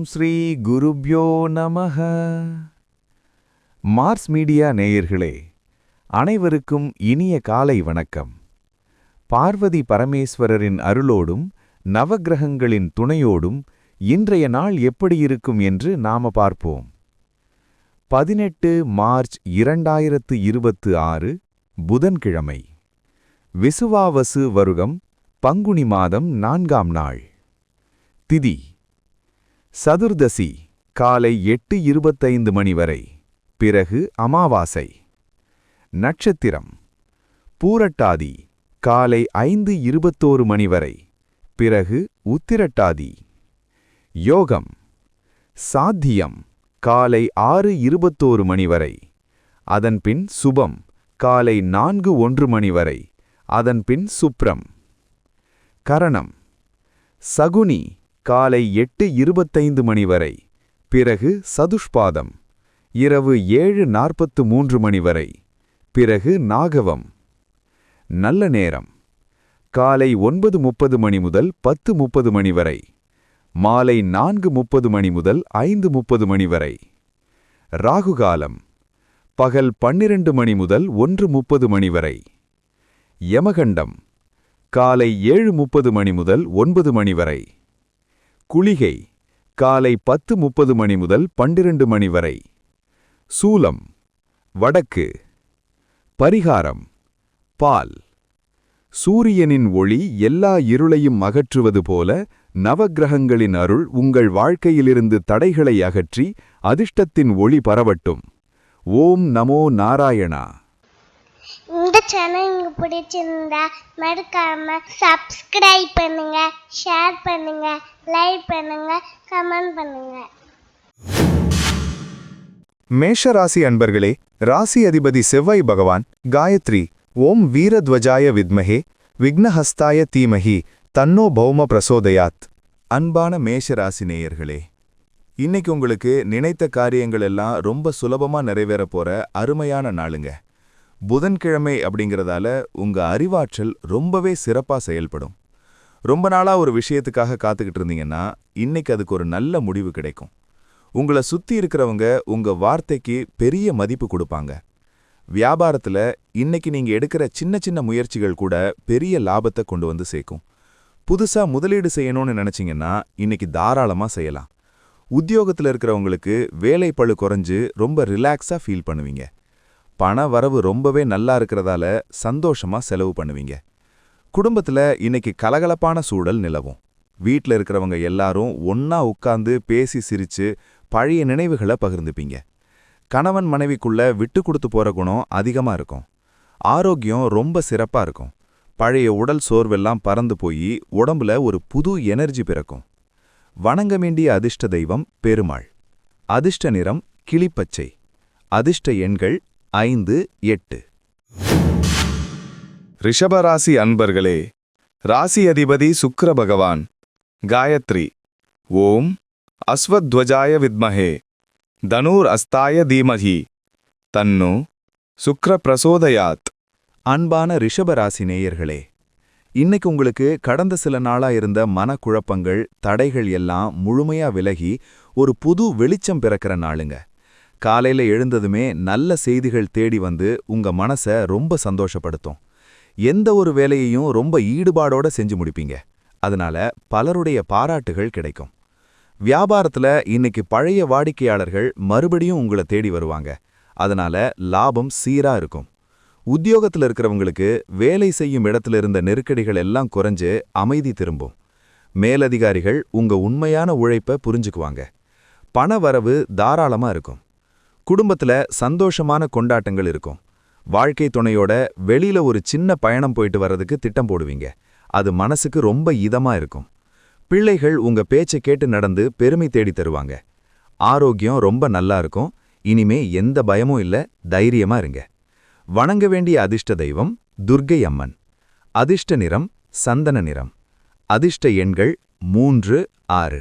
ஓம் ஸ்ரீ குருப்யோ நமஹ. Mars media நேயர்களே, அனைவருக்கும் இனிய காலை வணக்கம். பார்வதி பரமேஸ்வரரின் அருளோடும் நவக்கிரகங்களின் துணையோடும் இன்றைய நாள் எப்படி இருக்கும் என்று நாம பார்ப்போம். 18 மார்ச் 2026 புதன்கிழமை, விசுவாவசு வருடம் பங்குனி மாதம் 4ஆம் நாள். திதி சதுர்தசி காலை 8:25 மணி வரை, பிறகு அமாவாசை. நட்சத்திரம் பூரட்டாதி காலை 5:21 மணி வரை, பிறகு உத்திரட்டாதி. யோகம் சாத்தியம் காலை 6:21 மணி வரை, அதன்பின் சுபம் காலை 4:01 மணி வரை, அதன்பின் சுப்ரம். கரணம் சகுனி காலை 8:25 மணி வரை, பிறகு சதுஷ்பாதம் இரவு 7:43 மணி வரை, பிறகு நாகவம். நல்ல நேரம் காலை 9:30 மணி முதல் 10:30 மணி வரை, மாலை 4:30 மணி முதல் 5:30 மணி வரை. ராகுகாலம் பகல் 12 மணி முதல் 1:30 மணி வரை. யமகண்டம் காலை 7:30 மணி முதல் 9 மணி வரை. குளிகை காலை 10:30 மணி முதல் 12 மணி வரை. சூலம் வடக்கு. பரிகாரம் பால். சூரியனின் ஒளி எல்லா இருளையும் அகற்றுவது போல நவக்கிரகங்களின் அருள் உங்கள் வாழ்க்கையிலிருந்து தடைகளை அகற்றி அதிர்ஷ்டத்தின் ஒளி பரவட்டும். ஓம் நமோ நாராயணா. இந்த சேனல் உங்களுக்கு பிடிச்சிருந்தா மறக்காம சப்ஸ்கிரைப் பண்ணுங்க, ஷேர் பண்ணுங்க, லைக் பண்ணுங்க, கமெண்ட் பண்ணுங்க. மேஷராசி அன்பர்களே, ராசி அதிபதி செவ்வாய் பகவான் காயத்ரி ஓம் வீரத்வஜாய வித்மஹே விக்னஹஸ்தாய தீமஹி தன்னோ பௌம பிரசோதயாத். அன்பான மேஷராசி நேயர்களே, இன்னைக்கு உங்களுக்கு நினைத்த காரியங்கள் எல்லாம் ரொம்ப சுலபமா நிறைவேற போற அருமையான நாளுங்க. புதன்கிழமை அப்படிங்கிறதால உங்க அறிவாற்றல் ரொம்பவே சிறப்பா செயல்படும். ரொம்ப நாளா ஒரு விஷயத்துக்காக காத்துக்கிட்டு இருந்தீங்கன்னா இன்னைக்கு அதுக்கு ஒரு நல்ல முடிவு கிடைக்கும். உங்களை சுத்தி இருக்கிறவங்க உங்க வார்த்தைக்கு பெரிய மதிப்பு கொடுப்பாங்க. வியாபாரத்துல இன்னைக்கு நீங்க எடுக்கிற சின்ன சின்ன முயற்சிகள் கூட பெரிய லாபத்தை கொண்டு வந்து சேர்க்கும். புதுசா முதலீடு செய்யணும்னு நினைச்சீங்கன்னா இன்னைக்கு தாராளமா செய்யலாம். உத்தியோகத்துல இருக்கிறவங்களுக்கு வேலை பளு குறைஞ்சு ரொம்ப ரிலாக்ஸா ஃபீல் பண்ணுவீங்க. பண வரவு ரொம்பவே நல்லா இருக்கிறதால சந்தோஷமா செலவு பண்ணுவீங்க. குடும்பத்துல இன்னைக்கு கலகலப்பான சூழல் நிலவும். வீட்ல இருக்கிறவங்க எல்லாரும் ஒன்னா உட்கார்ந்து பேசி சிரிச்சு பழைய நினைவுகளை பகிர்ந்துப்பீங்க. கணவன் மனைவிக்குள்ள விட்டு கொடுத்து போற குணம் அதிகமா இருக்கும். ஆரோக்கியம் ரொம்ப சிறப்பா இருக்கும். பழைய உடல் சோர்வெல்லாம் பறந்து போய் உடம்புல ஒரு புது எனர்ஜி பிறக்கும். வணங்க வேண்டிய அதிர்ஷ்ட தெய்வம் பெருமாள். அதிர்ஷ்ட நிறம் கிளிப்பச்சை. அதிர்ஷ்ட எண்கள் 5, 8. ரிஷபராசி அன்பர்களே, ராசி அதிபதி சுக்கிர பகவான் காயத்ரி ஓம் அஸ்வத்வஜாய வித்மஹே தனூர் அஸ்தாய தீமஹி தன்னோ சுக்ர பிரசோதயாத். அன்பான ரிஷபராசி நேயர்களே, இன்னைக்கு உங்களுக்கு கடந்த சில நாளா இருந்த மனக்குழப்பங்கள் தடைகள் எல்லாம் முழுமையா விலகி ஒரு புது வெளிச்சம் பிறக்கிற நாளுங்க. காலையில எழுந்ததுமே நல்ல செய்திகள் தேடி வந்து உங்க மனசை ரொம்ப சந்தோஷப்படுத்தும். எந்த ஒரு வேலையையும் ரொம்ப ஈடுபாடோட செஞ்சு முடிப்பீங்க. அதனால பலருடைய பாராட்டுகள் கிடைக்கும். வியாபாரத்துல இன்னைக்கு பழைய வாடிக்கையாளர்கள் மறுபடியும் உங்களை தேடி வருவாங்க. அதனால லாபம் சீரா இருக்கும். உத்தியோகத்துல இருக்கிறவங்களுக்கு வேலை செய்யும் இடத்துல இருந்த நெருக்கடிகள் எல்லாம் குறைஞ்சு அமைதி திரும்பும். மேலதிகாரிகள் உங்க உண்மையான உழைப்பை புரிஞ்சுக்குவாங்க. பண வரவு தாராளமா இருக்கும். குடும்பத்துல சந்தோஷமான கொண்டாட்டங்கள் இருக்கும். வாழ்க்கை துணையோட வெளியில ஒரு சின்ன பயணம் போயிட்டு வர்றதுக்கு திட்டம் போடுவீங்க. அது மனசுக்கு ரொம்ப இதமா இருக்கும். பிள்ளைகள் உங்க பேச்சை கேட்டு நடந்து பெருமை தேடி தருவாங்க. ஆரோக்கியம் ரொம்ப நல்லா இருக்கும். இனிமே எந்த பயமும் இல்ல, தைரியமா இருங்க. வணங்க வேண்டிய அதிர்ஷ்ட தெய்வம் துர்க்கை அம்மன். அதிர்ஷ்ட நிறம் சந்தன நிறம். அதிர்ஷ்ட எண்கள் 3, 6.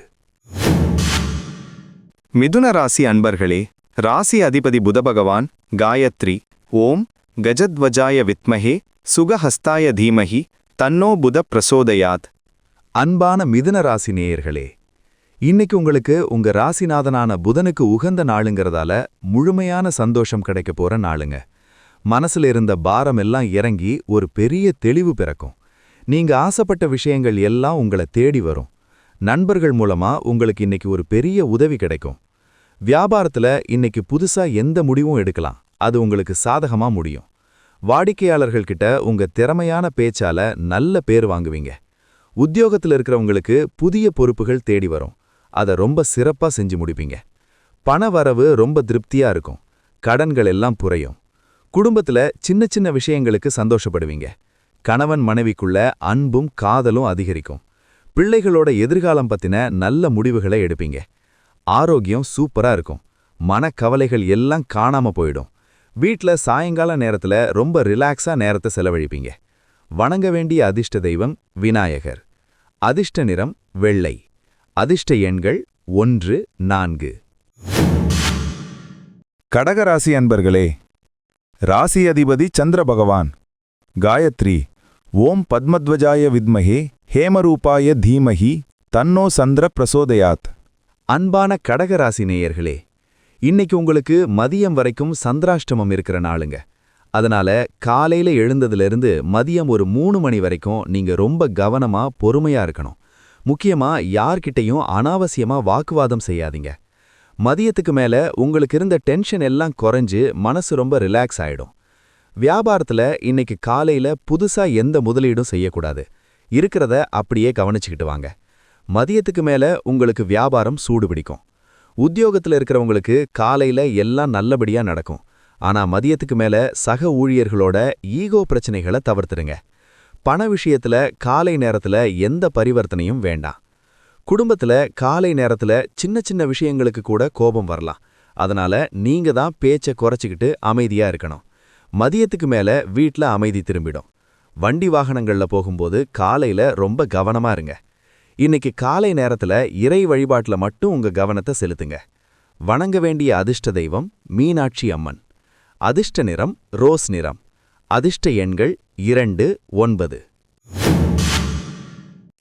மிதுன ராசி அன்பர்களே, ராசி அதிபதி புதபகவான் காயத்ரி ஓம் கஜத்வஜாய வித்மஹே சுகஹஸ்தாய தீமஹி தன்னோ புத பிரசோதயாத். அன்பான மிதுன ராசி நேயர்களே, இன்னைக்கு உங்களுக்கு உங்க ராசிநாதனான புதனுக்கு உகந்த நாளுங்கிறதால முழுமையான சந்தோஷம் கிடைக்க போற நாளுங்க. மனசுல இருந்த பாரம் எல்லாம் இறங்கி ஒரு பெரிய தெளிவு பிறக்கும். நீங்க ஆசைப்பட்ட விஷயங்கள் எல்லாம் உங்களை தேடி வரும். நண்பர்கள் மூலமா உங்களுக்கு இன்னைக்கு ஒரு பெரிய உதவி கிடைக்கும். வியாபாரத்துல இன்னைக்கு புதுசா எந்த முடிவும் எடுக்கலாம், அது உங்களுக்கு சாதகமா முடியும். வாடிக்கையாளர்கள்கிட்ட உங்க திறமையான பேச்சால நல்ல பேர் வாங்குவீங்க. உத்தியோகத்துல இருக்கிறவங்களுக்கு புதிய பொறுப்புகள் தேடி வரும், அதை ரொம்ப சிறப்பா செஞ்சு முடிப்பீங்க. பண வரவு ரொம்ப திருப்தியா இருக்கும், கடன்கள் எல்லாம் புரையும். குடும்பத்துல சின்ன சின்ன விஷயங்களுக்கு சந்தோஷப்படுவீங்க. கணவன் மனைவிக்குள்ள அன்பும் காதலும் அதிகரிக்கும். பிள்ளைகளோட எதிர்காலம் பத்தின நல்ல முடிவுகளை எடுப்பீங்க. ஆரோக்கியம் சூப்பரா இருக்கும். மனக்கவலைகள் எல்லாம் காணாம போயிடும். வீட்ல சாயங்கால நேரத்துல ரொம்ப ரிலாக்ஸா நேரத்தை செலவழிப்பீங்க. வணங்க வேண்டிய அதிர்ஷ்ட தெய்வம் விநாயகர். அதிர்ஷ்ட நிறம் வெள்ளை. அதிர்ஷ்ட எண்கள் 1, 4. கடகராசி அன்பர்களே, ராசி அதிபதி சந்திர பகவான். காயத்ரி. ஓம் பத்மத்வஜாய வித்மஹே ஹேமரூபாய தீமஹி தன்னோ சந்திர பிரசோதயாத். அன்பான கடகராசி நேயர்களே, இன்னைக்கு உங்களுக்கு மதியம் வரைக்கும் சந்திராஷ்டமம் இருக்கிற நாளுங்க. அதனால காலையில எழுந்ததிலிருந்து மதியம் ஒரு 3 மணி வரைக்கும் நீங்க ரொம்ப கவனமா பொறுமையா இருக்கணும். முக்கியமா யார்கிட்டையும் அனாவசியமா வாக்குவாதம் செய்யாதீங்க. மதியத்துக்கு மேல உங்களுக்கு இருந்த டென்ஷன் எல்லாம் குறைஞ்சு மனசு ரொம்ப ரிலாக்ஸ் ஆயிடும். வியாபாரத்துல இன்னைக்கு காலையில புதுசா எந்த முதலீடும் செய்யக்கூடாது. இருக்கிறத அப்படியே கவனிச்சுக்கிட்டு வாங்க. மதியத்துக்கு மேல உங்களுக்கு வியாபாரம் சூடு பிடிக்கும். உத்தியோகத்துல இருக்கிறவங்களுக்கு காலையில எல்லாம் நல்லபடியா நடக்கும். ஆனா மதியத்துக்கு மேல சக ஊழியர்களோட ஈகோ பிரச்சனைகளை தவிர்த்துடுங்க. பண விஷயத்துல காலை நேரத்துல எந்த பரிவர்த்தனையும் வேண்டாம். குடும்பத்துல காலை நேரத்துல சின்ன சின்ன விஷயங்களுக்கு கூட கோபம் வரலாம். அதனால நீங்க தான் பேச்சை குறைச்சிக்கிட்டு அமைதியா இருக்கணும். மதியத்துக்கு மேல வீட்ல அமைதி திரும்பிடும். வண்டி வாகனங்கள்ல போகும்போது காலையில ரொம்ப கவனமா இருங்க. இன்னைக்கு காலை நேரத்துல இறை வழிபாட்டுல மட்டும் உங்க கவனத்தை செலுத்துங்க. வணங்க வேண்டிய அதிர்ஷ்ட தெய்வம் மீனாட்சி அம்மன். அதிர்ஷ்ட நிறம் ரோஸ் நிறம். அதிர்ஷ்ட எண்கள் 2, 9.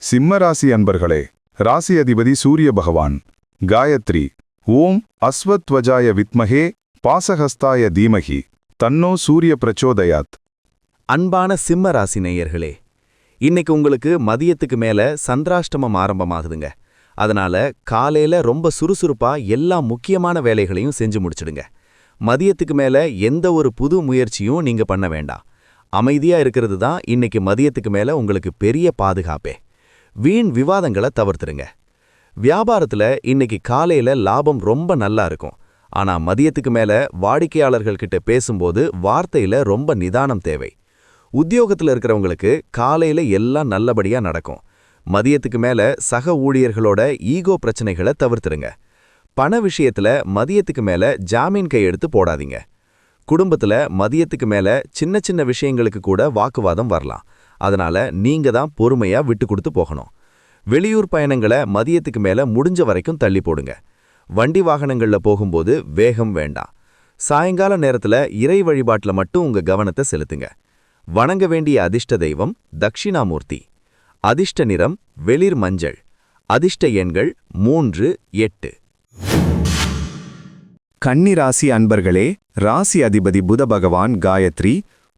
சிம்மராசி அன்பர்களே, ராசி அதிபதி சூரிய பகவான். காயத்ரி. ஓம் அஸ்வத்வஜாய வித்மஹே பாசஹஸ்தாய தீமஹி தன்னோ சூரிய பிரச்சோதயாத். அன்பான சிம்ம ராசி நேயர்களே, இன்னைக்கு உங்களுக்கு மதியத்துக்கு மேல சந்திராஷ்டமம் ஆரம்பமாகுதுங்க. அதனால காலையில ரொம்ப சுறுசுறுப்பா எல்லா முக்கியமான வேலைகளையும் செஞ்சு முடிச்சிடுங்க. மதியத்துக்கு மேல எந்த ஒரு புது முயற்சியும் நீங்க பண்ண வேண்டாம். அமைதியா இருக்கிறது தான் இன்னைக்கு மதியத்துக்கு மேல உங்களுக்கு பெரிய பாதுகாப்பே. வீண் விவாதங்களை தவிர்த்துருங்க. வியாபாரத்துல இன்னைக்கு காலையில லாபம் ரொம்ப நல்லா இருக்கும். ஆனா மதியத்துக்கு மேல வாடிக்கையாளர்கள்கிட்ட பேசும்போது வார்த்தையில ரொம்ப நிதானம் தேவை. உத்தியோகத்துல இருக்கிறவங்களுக்கு காலையில எல்லாம் நல்லபடியா நடக்கும். மதியத்துக்கு மேல சக ஊழியர்களோட ஈகோ பிரச்சனைகளை தவிர்த்துருங்க. பண விஷயத்துல மதியத்துக்கு மேல ஜாமீன் கையெழுத்து போடாதீங்க. குடும்பத்துல மதியத்துக்கு மேல சின்ன சின்ன விஷயங்களுக்கு கூட வாக்குவாதம் வரலாம். அதனால நீங்க தான் பொறுமையா விட்டு கொடுத்து போகணும். வெளியூர் பயணங்களை மதியத்துக்கு மேல முடிஞ்ச வரைக்கும் தள்ளி போடுங்க. வண்டி வாகனங்கள்ல போகும்போது வேகம் வேண்டாம். சாயங்கால நேரத்துல இறை வழிபாட்டுல மட்டும் உங்க கவனத்தை செலுத்துங்க. வணங்க வேண்டிய அதிர்ஷ்ட தெய்வம் தக்ஷிணாமூர்த்தி. அதிர்ஷ்ட நிறம் வெளிர் மஞ்சள். அதிர்ஷ்ட எண்கள் 3, 8. கன்னிராசி அன்பர்களே, ராசி அதிபதி புத பகவான். காயத்ரி.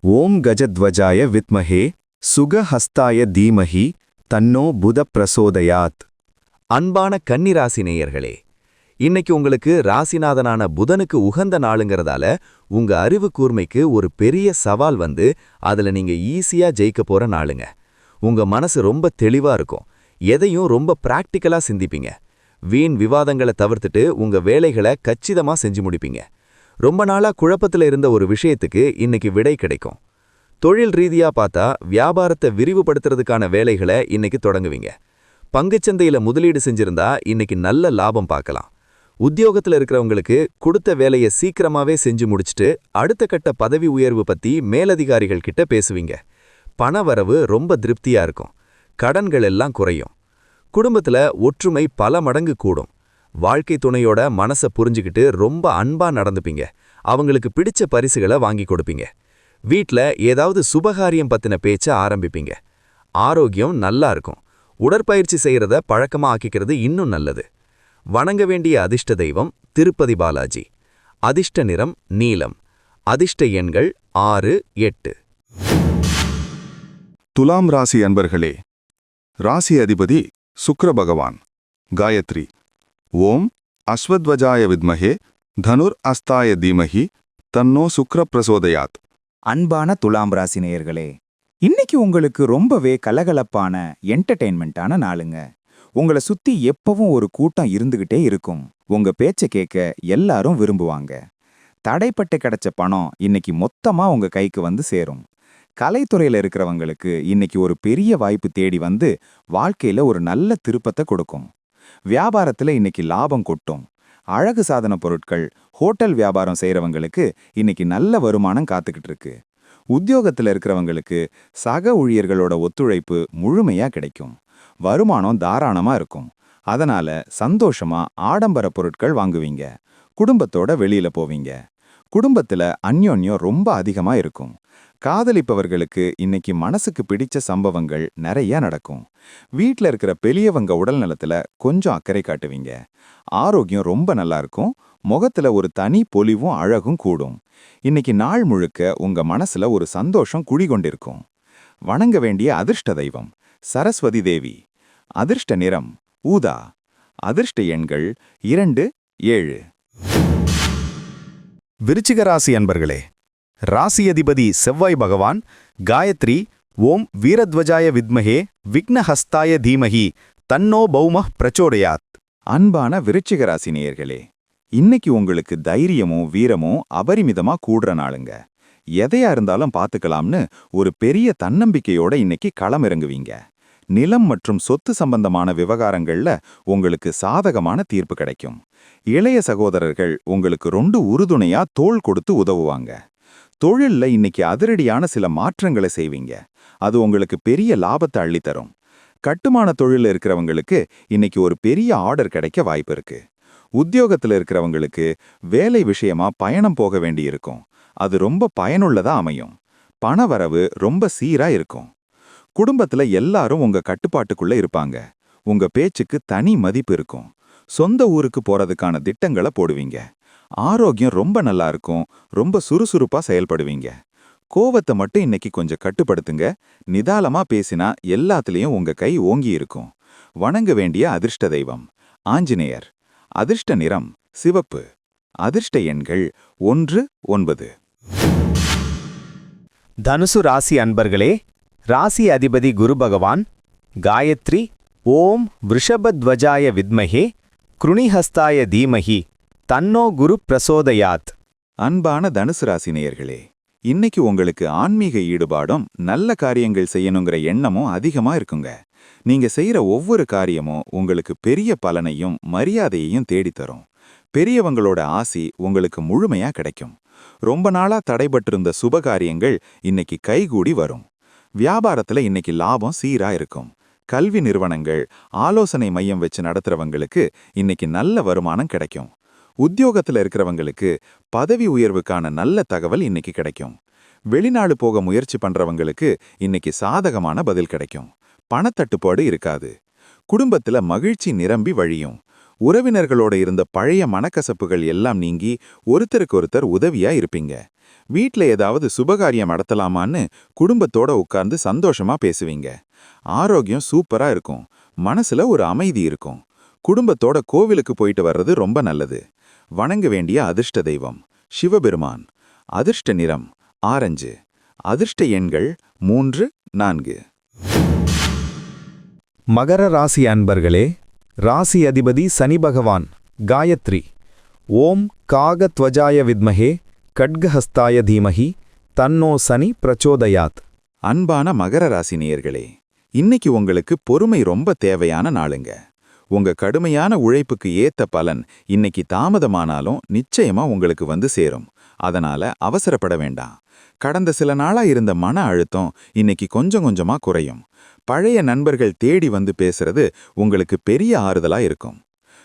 ஓம் கஜத்வஜாய வித்மஹே சுகஹஸ்தாய தீமஹி தன்னோ புத பிரசோதயாத். அன்பான கன்னிராசி நேயர்களே, இன்னைக்கு உங்களுக்கு ராசிநாதனான புதனுக்கு உகந்த நாளுங்கிறதால உங்க அறிவு கூர்மைக்கு ஒரு பெரிய சவால் வந்து அதுல நீங்க ஈஸியா ஜெயிக்க போற நாளுங்க. உங்க மனசு ரொம்ப தெளிவா இருக்கும். எதையும் ரொம்ப பிராக்டிக்கலா சிந்திப்பீங்க. வீண் விவாதங்களை தவிர்த்துட்டு உங்க வேலைகளை கச்சிதமா செஞ்சு முடிப்பீங்க. ரொம்ப நாளா குழப்பத்துல இருந்த ஒரு விஷயத்துக்கு இன்னைக்கு விடை கிடைக்கும். தொழில் ரீதியா பார்த்தா வியாபாரத்தை விரிவுபடுத்துறதுக்கான வேலைகளை இன்னைக்கு தொடங்குவீங்க. பங்குச்சந்தையில முதலீடு செஞ்சிருந்தா இன்னைக்கு நல்ல லாபம் பார்க்கலாம். உத்தியோகத்துல இருக்கிறவங்களுக்கு கொடுத்த வேலையை சீக்கிரமாவே செஞ்சு முடிச்சுட்டு அடுத்த கட்ட பதவி உயர்வு பத்தி மேலதிகாரிகள் கிட்ட பேசுவீங்க. பண வரவு ரொம்ப திருப்தியா இருக்கும். கடன்கள் எல்லாம் குறையும். குடும்பத்துல ஒற்றுமை பல மடங்கு கூடும். வாழ்க்கை துணையோட மனசை புரிஞ்சுக்கிட்டு ரொம்ப அன்பா நடந்துப்பீங்க. அவங்களுக்கு பிடிச்ச பரிசுகளை வாங்கி கொடுப்பீங்க. வீட்ல ஏதாவது சுபகாரியம் பத்தின பேச்ச ஆரம்பிப்பீங்க. ஆரோக்கியம் நல்லா இருக்கும். உடற்பயிற்சி செய்யறத பழக்கமா ஆக்கிக்கிறது இன்னும் நல்லது. வணங்க வேண்டிய அதிர்ஷ்ட தெய்வம் திருப்பதி பாலாஜி. அதிர்ஷ்ட நிறம் நீலம். அதிர்ஷ்ட எண்கள் 6, 8. துலாம் ராசி அன்பர்களே, ராசி அதிபதி சுக்கிர பகவான். காயத்ரி. ஓம் அஸ்வத்வஜாய வித்மஹே தனுர் அஸ்தாய தீமஹி தன்னோ சுக்ர பிரசோதயாத். அன்பான துலாம் ராசி நேயர்களே, இன்னைக்கு உங்களுக்கு ரொம்பவே கலகலப்பான என்டர்டெயின்மெண்ட்டான நாளுங்க. உங்களை சுத்தி எப்பவும் ஒரு கூட்டம் இருந்துகிட்டே இருக்கும். உங்க பேச்ச கேட்க எல்லாரும் விரும்புவாங்க. தடைப்பட்டு கிடைச்ச பணம் இன்னைக்கு மொத்தமா உங்க கைக்கு வந்து சேரும். கலைத்துறையில இருக்கிறவங்களுக்கு இன்னைக்கு ஒரு பெரிய வாய்ப்பு தேடி வந்து வாழ்க்கையில ஒரு நல்ல திருப்பத்தை கொடுக்கும். வியாபாரத்துல இன்னைக்கு லாபம் கொட்டும். அழகு சாதன பொருட்கள், ஹோட்டல் வியாபாரம் செய்யறவங்களுக்கு இன்னைக்கு நல்ல வருமானம் காத்துக்கிட்டு இருக்கு. உத்தியோகத்துல இருக்கிறவங்களுக்கு சக ஊழியர்களோட ஒத்துழைப்பு முழுமையா கிடைக்கும். வருமானம் தாராளமா இருக்கும். அதனால சந்தோஷமா ஆடம்பர பொருட்கள் வாங்குவீங்க. குடும்பத்தோட வெளியில போவீங்க. குடும்பத்துல அந்யோன்யம் ரொம்ப அதிகமா இருக்கும். காதலிப்பவர்களுக்கு இன்னைக்கு மனசுக்கு பிடிச்ச சம்பவங்கள் நிறைய நடக்கும். வீட்ல இருக்கிற பெரியவங்க உடல் நலத்துல கொஞ்சம் அக்கறை காட்டுவீங்க. ஆரோக்கியம் ரொம்ப நல்லா இருக்கும். முகத்துல ஒரு தனி பொலிவும் அழகும் கூடும். இன்னைக்கு நாள் முழுக்க உங்க மனசுல ஒரு சந்தோஷம் குடிகொண்டிருக்கும். வணங்க வேண்டிய அதிர்ஷ்ட தெய்வம் சரஸ்வதி தேவி. அதிர்ஷ்ட நிறம் ஊதா. அதிர்ஷ்ட எண்கள் 2, 7. விருச்சிக ராசி அன்பர்களே, ராசி அதிபதி செவ்வாய் பகவான். காயத்ரி. ஓம் வீரத்வஜாய வித்மஹே விக்னஹஸ்தாய தீமஹி தன்னோ பௌமஹ் பிரச்சோடயாத். அன்பான விருச்சிக ராசி நேயர்களே, இன்னைக்கு உங்களுக்கு தைரியமும் வீரமும் அபரிமிதமா கூடுற நாளுங்க. எதையா இருந்தாலும் பார்த்துக்கலாம்னு ஒரு பெரிய தன்னம்பிக்கையோட இன்னைக்கு களமிறங்குவீங்க. நிலம் மற்றும் சொத்து சம்பந்தமான விவகாரங்கள்ல உங்களுக்கு சாதகமான தீர்ப்பு கிடைக்கும். இளைய சகோதரர்கள் உங்களுக்கு ரொம்ப உறுதுணையா தோள் கொடுத்து உதவுவாங்க. தொழில்ல இன்னைக்கு அதிரடியான சில மாற்றங்களை செய்வீங்க. அது உங்களுக்கு பெரிய லாபத்தை அள்ளித்தரும். கட்டுமான தொழில இருக்கிறவங்களுக்கு இன்னைக்கு ஒரு பெரிய ஆர்டர் கிடைக்க வாய்ப்பு இருக்கு. உத்தியோகத்துல இருக்கிறவங்களுக்கு வேலை விஷயமா பயணம் போக வேண்டியிருக்கும். அது ரொம்ப பயனுள்ளதா அமையும். பணவரவு ரொம்ப சீரா இருக்கும். குடும்பத்துல எல்லாரும் உங்க கட்டுப்பாட்டுக்குள்ள இருப்பாங்க. உங்க பேச்சுக்கு தனி மதிப்பு இருக்கும். சொந்த ஊருக்கு போறதுக்கான திட்டங்களை போடுவீங்க. ஆரோக்கியம் ரொம்ப நல்லா இருக்கும். ரொம்ப சுறுசுறுப்பா செயல்படுவீங்க. கோவத்தை மட்டும் இன்னைக்கு கொஞ்சம் கட்டுப்படுத்துங்க. நிதானமா பேசினா எல்லாத்துலயும் உங்க கை ஓங்கி இருக்கும். வணங்க வேண்டிய அதிர்ஷ்ட தெய்வம் ஆஞ்சநேயர். அதிர்ஷ்ட நிறம் சிவப்பு. அதிர்ஷ்ட எண்கள் 1, 9. தனுசு ராசி அன்பர்களே, ராசி அதிபதி குரு பகவான். காயத்ரி. ஓம் விருஷபத்வஜாய வித்மஹே க்ருணிஹஸ்தாய தீமஹி தன்னோ குரு பிரசோதயாத். அன்பான தனுசு ராசி நேயர்களே, இன்னைக்கு உங்களுக்கு ஆன்மீக ஈடுபாடும் நல்ல காரியங்கள் செய்யணுங்கிற எண்ணமும் அதிகமா இருக்குங்க. நீங்க செய்யற ஒவ்வொரு காரியமும் உங்களுக்கு பெரிய பலனையும் மரியாதையையும் தேடித்தரும். பெரியவங்களோட ஆசி உங்களுக்கு முழுமையா கிடைக்கும். ரொம்ப நாளா தடைபட்டிருந்த சுபகாரியங்கள் இன்னைக்கு கைகூடி வரும். வியாபாரத்துல இன்னைக்கு லாபம் சீரா இருக்கும். கல்வி நிறுவனங்கள், ஆலோசனை மையம் வச்சு நடத்துறவங்களுக்கு இன்னைக்கு நல்ல வருமானம் கிடைக்கும். உத்தியோகத்துல இருக்கிறவங்களுக்கு பதவி உயர்வுக்கான நல்ல தகவல் இன்னைக்கு கிடைக்கும். வெளிநாடு போக முயற்சி பண்றவங்களுக்கு இன்னைக்கு சாதகமான பதில் கிடைக்கும். பணத்தட்டுப்பாடு இருக்காது. குடும்பத்துல மகிழ்ச்சி நிரம்பி வழியும். உறவினர்களோட இருந்த பழைய மனக்கசப்புகள் எல்லாம் நீங்கி ஒருத்தருக்கொருத்தர் உதவியா இருப்பீங்க. வீட்ல ஏதாவது சுபகாரியம் நடத்தலாமான்னு குடும்பத்தோட உட்கார்ந்து சந்தோஷமா பேசுவீங்க. ஆரோக்கியம் சூப்பரா இருக்கும். மனசுல ஒரு அமைதி இருக்கும். குடும்பத்தோட கோவிலுக்கு போயிட்டு வர்றது ரொம்ப நல்லது. வணங்க வேண்டிய அதிர்ஷ்ட தெய்வம் சிவபெருமான். அதிர்ஷ்ட நிறம் ஆரஞ்சு. அதிர்ஷ்ட எண்கள் 3, 4. மகர ராசி அன்பர்களே, ராசி அதிபதி சனி பகவான். காயத்ரி. ஓம் காகத்வஜாய வித்மஹே கட்கஹஸ்தாய தீமஹி தன்னோ சனி பிரச்சோதயாத். அன்பான மகர ராசி நேயர்களே, இன்னைக்கு உங்களுக்கு பொறுமை ரொம்ப தேவையான நாளுங்க. உங்க கடுமையான உழைப்புக்கு ஏத்த பலன் இன்னைக்கு தாமதமானாலும் நிச்சயமா உங்களுக்கு வந்து சேரும். அதனால அவசரப்பட வேண்டாம். கடந்த சில நாளா இருந்த மன அழுத்தம் இன்னைக்கு கொஞ்சம் கொஞ்சமா குறையும். பழைய நண்பர்கள் தேடி வந்து பேசுறது உங்களுக்கு பெரிய ஆறுதலா இருக்கும்.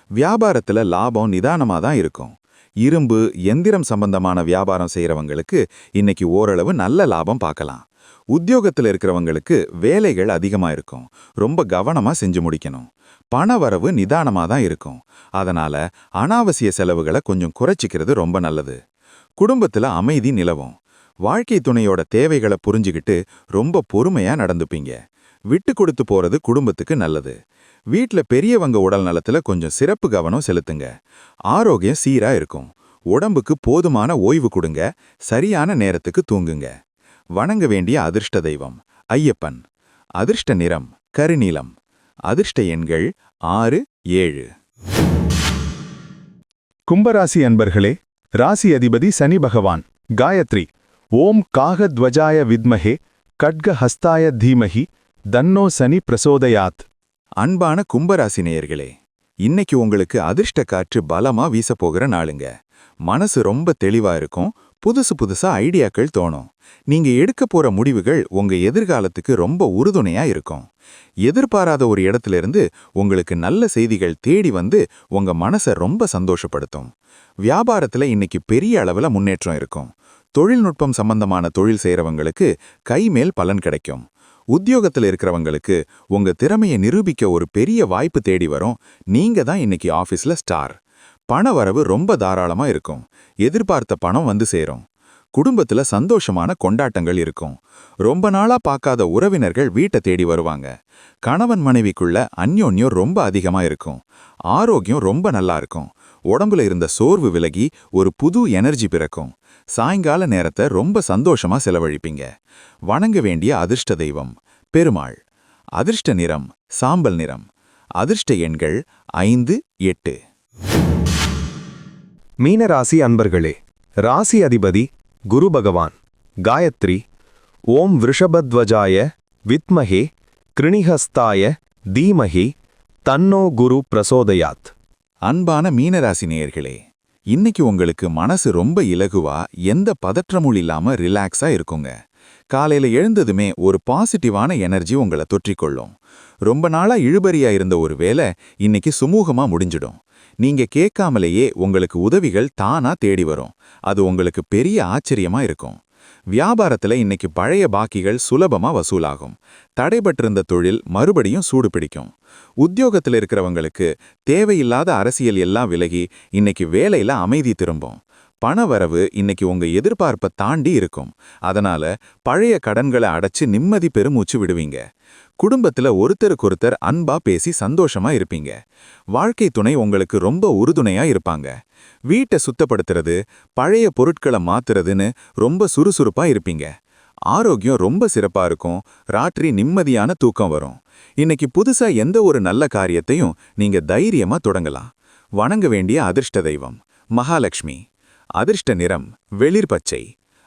வியாபாரத்துல லாபம் நிதானமா தான் இருக்கும். இரும்பு, எந்திரம் சம்பந்தமான வியாபாரம் செய்யறவங்களுக்கு இன்னைக்கு ஓரளவு நல்ல லாபம் பார்க்கலாம். உத்தியோகத்துல இருக்கிறவங்களுக்கு வேலைகள் அதிகமா இருக்கும். ரொம்ப கவனமா செஞ்சு முடிக்கணும். பணவரவு நிதானமா தான் இருக்கும். அதனால அனாவசிய செலவுகளை கொஞ்சம் குறைச்சிக்கிறது ரொம்ப நல்லது. குடும்பத்துல அமைதி நிலவும். வாழ்க்கை துணையோட தேவைகளை புரிஞ்சுக்கிட்டு ரொம்ப பொறுமையா நடந்துப்பீங்க. விட்டு கொடுத்து போறது குடும்பத்துக்கு நல்லது. வீட்ல பெரியவங்க உடல் நலத்துல கொஞ்சம் சிறப்பு கவனம் செலுத்துங்க. ஆரோக்கியம் சீரா இருக்கும். உடம்புக்கு போதுமான ஓய்வு கொடுங்க. சரியான நேரத்துக்கு தூங்குங்க. வணங்க வேண்டிய அதிர்ஷ்ட தெய்வம் ஐயப்பன். அதிர்ஷ்ட நிறம் கருநீலம். அதிர்ஷ்ட எண்கள் 6, 7. கும்பராசி அன்பர்களே, ராசி அதிபதி சனி பகவான். காயத்ரி. ஓம் காகத்வஜாய வித்மஹே கட்க ஹஸ்தாய தீமஹி தன்னோ சனி பிரசோதயாத். அன்பான கும்பராசி நேயர்களே, இன்னைக்கு உங்களுக்கு அதிர்ஷ்ட காற்று பலமா வீசப்போகிற நாளுங்க. மனசு ரொம்ப தெளிவா இருக்கும். புதுசா ஐடியாக்கள் தோணும். நீங்க எடுக்க போற முடிவுகள் உங்க எதிர்காலத்துக்கு ரொம்ப உறுதுணையா இருக்கும். எதிர்பாராத ஒரு இடத்திலிருந்து உங்களுக்கு நல்ல செய்திகள் தேடி வந்து உங்க மனசை ரொம்ப சந்தோஷப்படுத்தும். வியாபாரத்துல இன்னைக்கு பெரிய அளவுல முன்னேற்றம் இருக்கும். தொழில்நுட்பம் சம்பந்தமான தொழில் செய்யறவங்களுக்கு கைமேல் பலன் கிடைக்கும். உத்தியோகத்துல இருக்கிறவங்களுக்கு உங்க திறமையை நிரூபிக்க ஒரு பெரிய வாய்ப்பு தேடி வரும். நீங்க தான் இன்னைக்கு ஆபீஸ்ல ஸ்டார். பண வரவு ரொம்ப தாராளமா இருக்கும். எதிர்பார்த்த பணம் வந்து சேரும். குடும்பத்துல சந்தோஷமான கொண்டாட்டங்கள் இருக்கும். ரொம்ப நாளா பார்க்காத உறவினர்கள் வீட்டை தேடி வருவாங்க. கணவன் மனைவிக்குள்ள அந்யோன்யம் ரொம்ப அதிகமா இருக்கும். ஆரோக்கியம் ரொம்ப நல்லா இருக்கும். உடம்புல இருந்த சோர்வு விலகி ஒரு புது எனர்ஜி பிறக்கும். சாயங்கால நேரத்தை ரொம்ப சந்தோஷமா செலவழிப்பீங்க. வணங்க வேண்டிய அதிர்ஷ்ட தெய்வம் பெருமாள். அதிர்ஷ்ட நிறம் சாம்பல் நிறம். அதிர்ஷ்ட எண்கள் 5, 8. மீனராசி அன்பர்களே, ராசி அதிபதி குரு பகவான். காயத்ரி. ஓம் விருஷபத்வஜாய வித்மஹே கிருணிஹஸ்தாய தீமஹி தன்னோ குரு பிரசோதயாத். அன்பான மீனராசி நேயர்களே, இன்னைக்கு உங்களுக்கு மனசு ரொம்ப இலகுவா, எந்த பதற்றமும் இல்லாம ரிலாக்ஸா இருக்குங்க. காலையில எழுந்ததுமே ஒரு பாசிட்டிவான எனர்ஜி உங்களை தொற்றிக்கொள்ளும். ரொம்ப நாளா இழுபறியா இருந்த ஒரு வேலை இன்னைக்கு சுமூகமா முடிஞ்சிடும். நீங்க கேட்காமலேயே உங்களுக்கு உதவிகள் தானா தேடி வரும். அது உங்களுக்கு பெரிய ஆச்சரியமா இருக்கும். வியாபாரத்துல இன்னைக்கு பழைய பாக்கிகள் சுலபமா வசூலாகும். தடைபட்டிருந்த தொழில் மறுபடியும் சூடு பிடிக்கும். உத்தியோகத்துல இருக்கிறவங்களுக்கு தேவையில்லாத அரசியல் எல்லாம் விலகி இன்னைக்கு வேலையில அமைதி திரும்பும். பணவரவு இன்னைக்கு உங்க எதிர்பார்ப்பை தாண்டி இருக்கும். அதனால பழைய கடன்களை அடைச்சு நிம்மதி பெருமூச்சு விடுவீங்க. குடும்பத்துல ஒருத்தருக்கொருத்தர் அன்பா பேசி சந்தோஷமா இருப்பீங்க. வாழ்க்கை துணை உங்களுக்கு ரொம்ப உறுதுணையா இருப்பாங்க. வீட்டை சுத்தப்படுத்துறது, பழைய பொருட்களை மாத்துறதுன்னு ரொம்ப சுறுசுறுப்பா இருப்பீங்க. ஆரோக்கியம் ரொம்ப சிறப்பா இருக்கும். ராத்திரி நிம்மதியான தூக்கம் வரும். இன்னைக்கு புதுசா எந்த ஒரு நல்ல காரியத்தையும் நீங்க தைரியமா தொடங்கலாம். வணங்க வேண்டிய அதிர்ஷ்ட தெய்வம் மகாலட்சுமி. அதிர்ஷ்ட நிறம் வெளிர் பச்சை.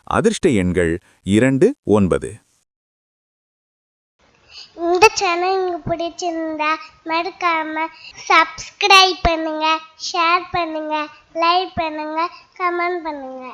அதிர்ஷ்ட எண்கள் 2, 9. இந்த சேனல் உங்களுக்கு பிடிச்சிருந்தா மறக்காம சப்ஸ்கிரைப் பண்ணுங்க, ஷேர் பண்ணுங்க, லைக் பண்ணுங்க, கமெண்ட் பண்ணுங்க.